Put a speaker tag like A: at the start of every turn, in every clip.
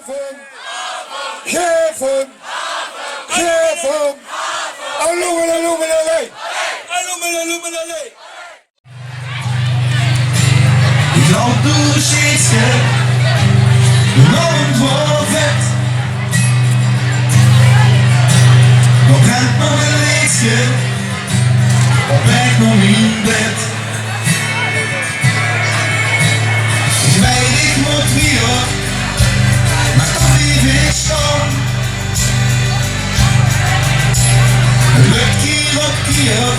A: Geven, geven, illuminate.
B: Don't do shit scared. Nooit wordt vet. Nog kent nog een liedje. Op weg nog in bed. Ik weet ik moet weer. Maar toch lief ik staan. Het lukt keer op keer.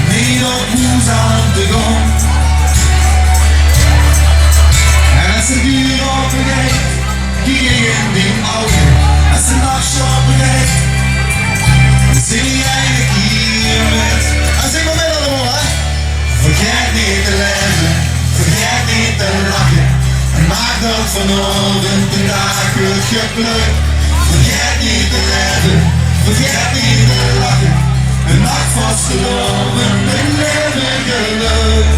B: Niet op moezaam te gaan. En ze duur op een date, die in die auto. En ze nachts op een date, dan zing jij de keer met. En zing maar met allemaal, hè. Vergeet niet te leven, vergeet niet te lachen. En maak dat vanavond de dag goed geplukt. Vergeet niet te leven, vergeet niet te lachen. Een nacht vast geloven, een leven geluk.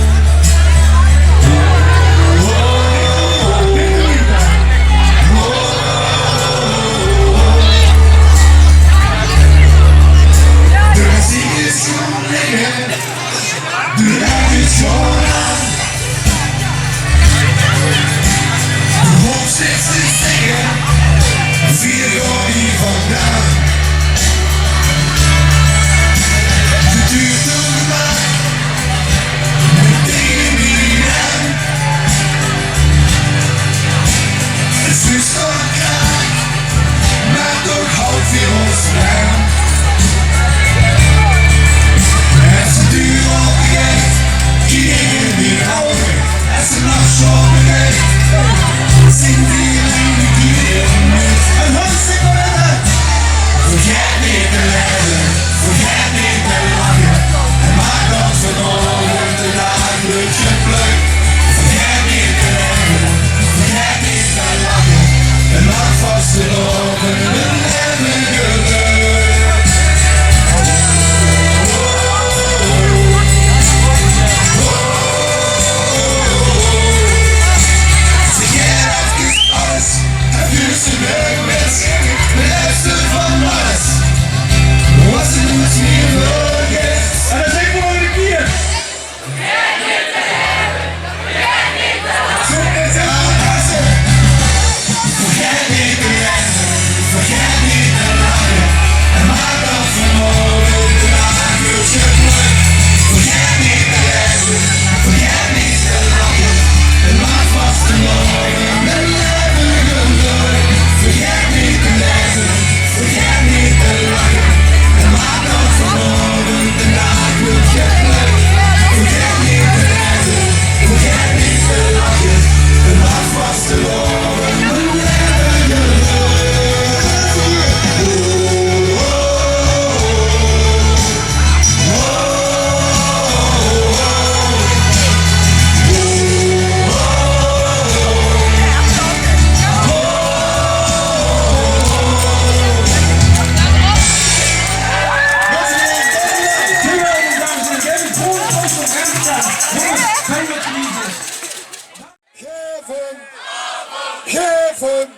A: Geven,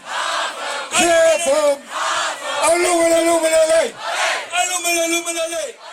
A: illuminate.